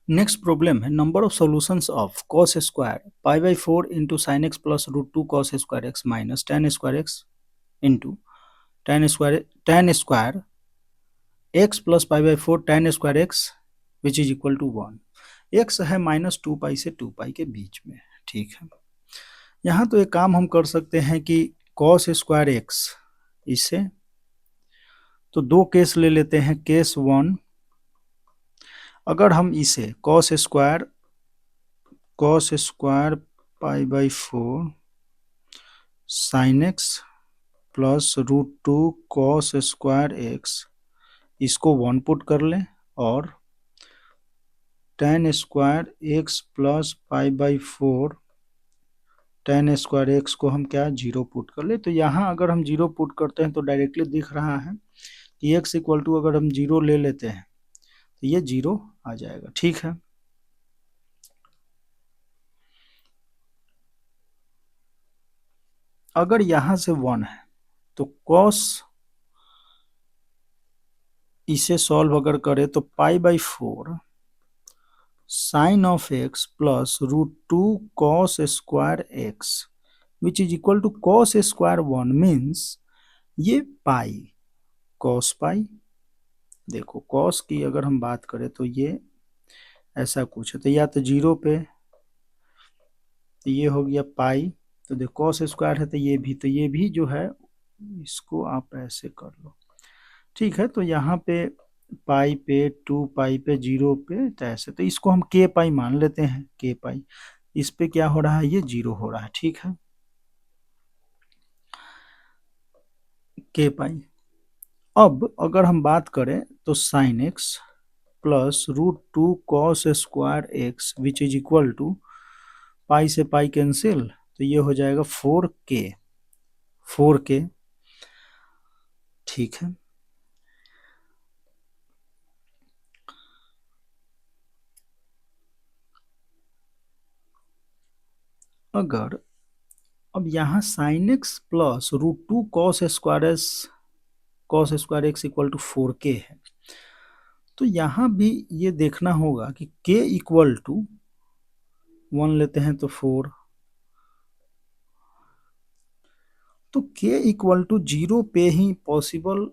Next problem है number of solutions of cos square pi by 4 into sine x plus root two cos square x minus tan square x into tan square x plus pi by 4 tan square x which is equal to 1। X है minus two pi से two पाई के बीच में। ठीक है, यहाँ तो एक काम हम कर सकते हैं कि cos स्क्वायर एक्स, इसे तो दो केस ले लेते हैं। केस वन, अगर हम इसे cos square pi by 4 sine x plus root two cos square x, इसको वन पुट कर लें, और tan square x plus pi by 4 tan square x को हम क्या जीरो पुट कर ले। तो यहाँ अगर हम जीरो पुट करते हैं तो डायरेक्टली दिख रहा है कि एक्स इक्वल टू अगर हम जीरो ले लेते हैं तो ये जीरो आ जाएगा। ठीक है, अगर यहाँ से वन है तो कॉस, इसे सॉल्व अगर करें तो pi by 4 sine of x plus root two cos square x which is equal to cos square one means ये पाई कॉस पाई। देखो कॉस की अगर हम बात करें तो ये ऐसा कुछ है, तो या तो जीरो पे, तो ये हो गया पाई, तो देखो कॉस स्क्वायर है तो ये भी जो है इसको आप ऐसे कर लो। ठीक है, तो यहाँ पे पाई पे, टू पाई पे, जीरो पे, तो ऐसे, तो इसको हम के पाई मान लेते हैं। के पाई, इस पे क्या हो रहा है, ये जीरो हो रहा है। ठीक है, के पाई। अब अगर हम बात करें तो sine x plus root two cos square x which is equal to pi से पाई कैंसिल, तो ये हो जाएगा 4k। 4k, ठीक है। अगर अब यहाँ sine x plus root two cos square x equal to 4k है, तो यहाँ भी ये देखना होगा कि k इक्वल टू वन लेते हैं तो 4, तो k इक्वल टू जीरो पे ही पॉसिबल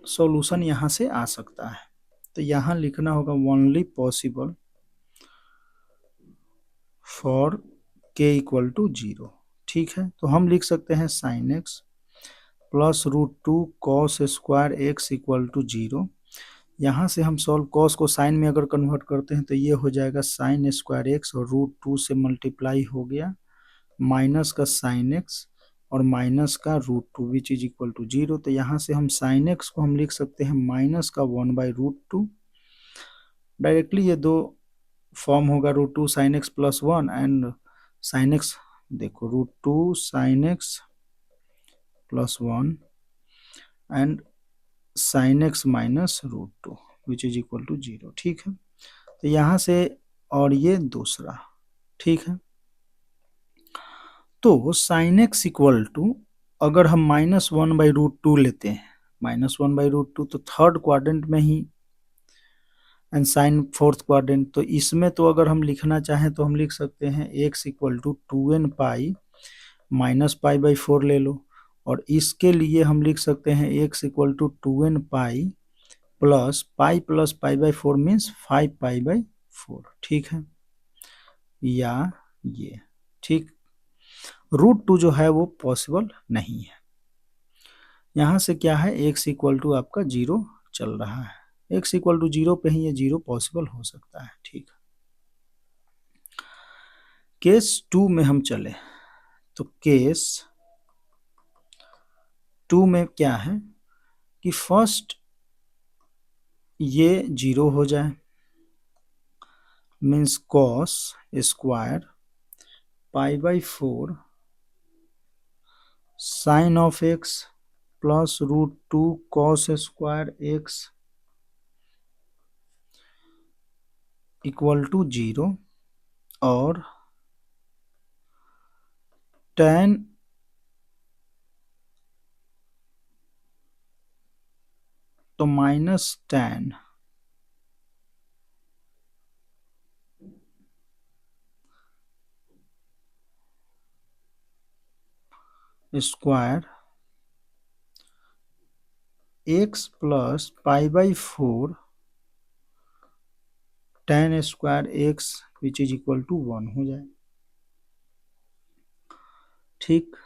सॉल्यूशन यहाँ से आ सकता है। तो यहाँ लिखना होगा only possible for k equal to zero. ठीक है, तो हम लिख सकते हैं sine x plus root two cos square x equal to zero. यहाँ से हम सॉल्व कॉस को साइन में अगर कन्वर्ट करते हैं तो ये हो जाएगा साइन स्क्वायर एक्स और रूट टू से मल्टीप्लाई हो गया माइनस का साइन एक्स और माइनस का root two which is equal to zero. तो यहाँ से हम साइन एक्स को हम लिख सकते हैं माइनस का one by root two. Directly ये दो फॉर्म होगा root two sine x plus one and sine x, देखो root two sine x plus one and sine x minus root two which is equal to zero. ठीक है, तो यहाँ से, और ये दूसरा। ठीक है, तो साइन एक्स इक्वल टू अगर हम minus one by root two लेते हैं, minus one by root two, तो थर्ड क्वाड्रेंट में ही, एंड साइन फोर्थ क्वाड्रेंट, तो इसमें तो अगर हम लिखना चाहें तो हम लिख सकते हैं x equal to two n pi minus pi by 4 ले लो, और इसके लिए हम लिख सकते हैं x equal to two n pi plus pi by 4 means 5 pi by 4। ठीक है, या ये, ठीक, रूट टू जो है वो पॉसिबल नहीं है। यहाँ से क्या है, एक्स इक्वल टू आपका जीरो चल रहा है, एक्स इक्वल टू जीरो पे ही ये जीरो पॉसिबल हो सकता है। ठीक, केस टू में हम चले तो केस टू में क्या है कि फर्स्ट ये जीरो हो जाए, means cos square pi by 4 sine of x plus root two cos square x equal to zero, और टेन तो minus tan square x plus pi by 4 tan square x which is equal to 1 हो जाए। ठीक,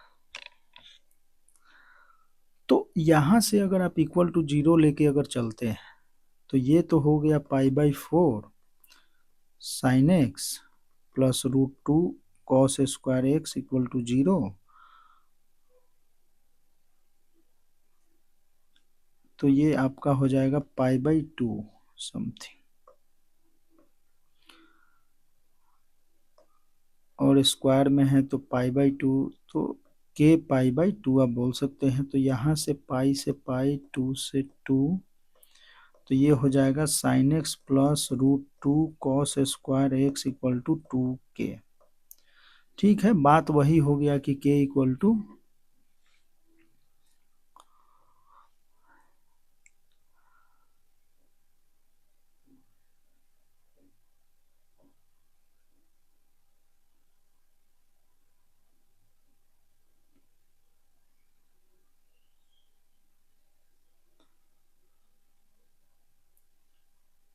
तो यहां से अगर आप इक्वल टू 0 लेके अगर चलते हैं तो ये तो हो गया pi by 4 sine x plus √2 cos square x equal to 0। तो ये आपका हो जाएगा पाई बाई 2 समथिंग, और स्क्वायर में है तो पाई बाई 2, तो के पाई बाई 2 आप बोल सकते हैं। तो यहाँ से पाई 2 से 2, तो ये हो जाएगा sine x plus √2 cos square x equal to 2k। ठीक है, बात वही हो गया कि k इक्वल टू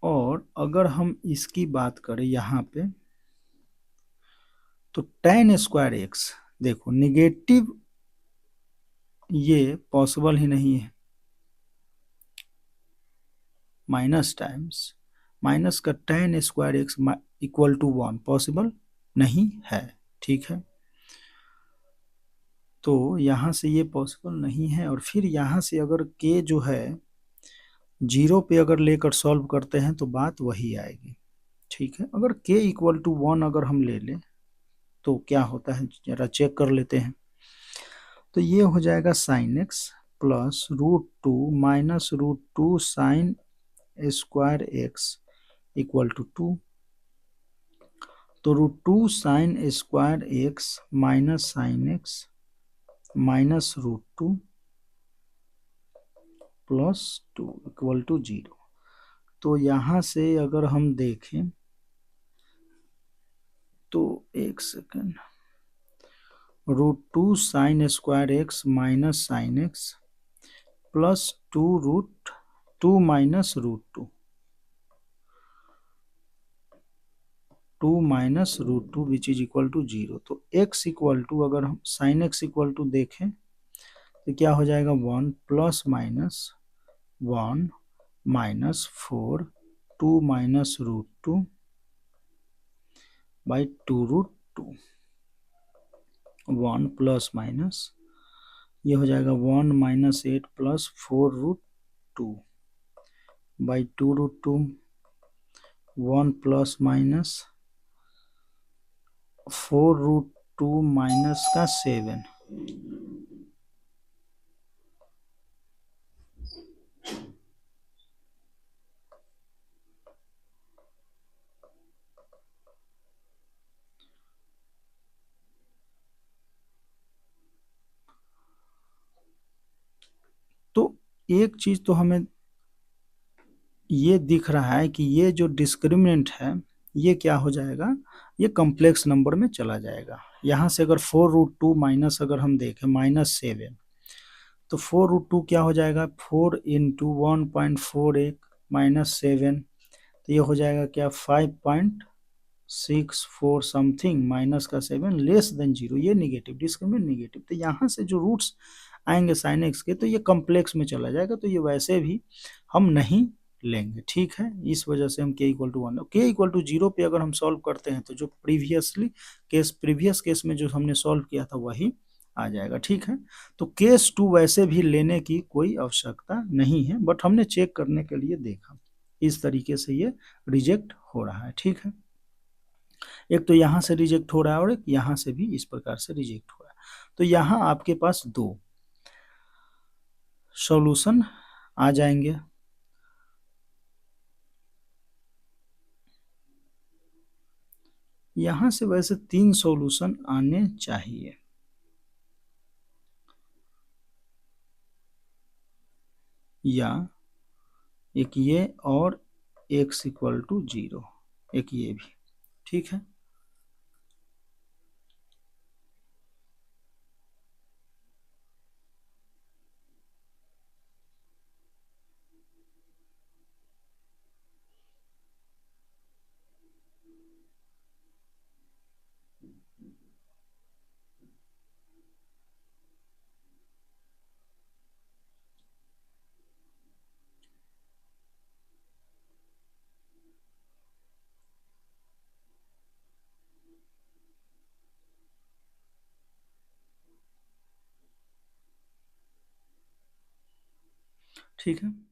और अगर हम इसकी बात करें यहाँ पे तो tan स्क्वायर एक्स, देखो निगेटिव ये पॉसिबल ही नहीं है, माइनस टाइम्स माइनस का tan square x equal to 1 possible नहीं है। ठीक है, तो यहाँ से ये पॉसिबल नहीं है, और फिर यहाँ से अगर k जो है 0 पे अगर लेकर सॉल्व करते हैं तो बात वही आएगी। ठीक है, अगर k इक्वल टू 1 अगर हम ले लें तो क्या होता है जरा चेक कर लेते हैं। तो ये हो जाएगा sine x plus √2 minus √2 sine square x equal to 2। तो √2 sine square x minus sine x minus √2 plus 2 equal to 0। तो यहाँ से अगर हम देखें तो एक second, √2 sine square x minus sine x plus 2 minus √2 minus √2 which is equal to 0। तो x इक्वल टू अगर हम साइन एक्स इक्वल टू देखें तो क्या हो जाएगा 1 plus minus 1 minus 4 2 minus √2 by 2√2, 1 plus minus ये हो जाएगा 1 minus 8 plus 4√2 by 2√2, 1 plus minus 4√2 minus का 7। तो एक चीज तो हमें ये दिख रहा है कि ये जो डिस्क्रिमिनेंट है ये क्या हो जाएगा, ये कॉम्प्लेक्स नंबर में चला जाएगा। यहाँ से अगर 4√2 माइनस अगर हम देखें -7, तो 4√2 क्या हो जाएगा 4 इंटू 1.48 माइनस 7, तो ये हो जाएगा क्या 5.64 समथिंग माइनस का 7 लेस देन 0। ये निगेटिव, डिस्क्रिमिनेंट निगेटिव, तो यहाँ से जो रूट्स आएंगे साइन एक्स के तो ये कॉम्प्लेक्स में चला जाएगा, तो ये वैसे भी हम नहीं लेंगे। ठीक है, इस वजह से हम k equal to 1, k equal to 0 पे अगर हम सॉल्व करते हैं तो जो प्रीवियस केस में जो हमने सॉल्व किया था वही आ जाएगा। ठीक है, तो केस 2 वैसे भी लेने की कोई आवश्यकता नहीं है, बट हमने चेक करने के लिए देखा इस तरीके से ये रिजेक्ट हो रहा है। ठीक है, एक तो यहाँ से रिजेक्ट हो रहा है और एक यहाँ से भी इस प्रकार से रिजेक्ट हो रहा है। तो यहाँ आपके पास दो सॉल्यूशन आ जाएंगे। यहाँ से वैसे 3 सॉल्यूशन आने चाहिए, या एक ये और x इक्वल टू 0, एक ये भी। ठीक है, ठीक है।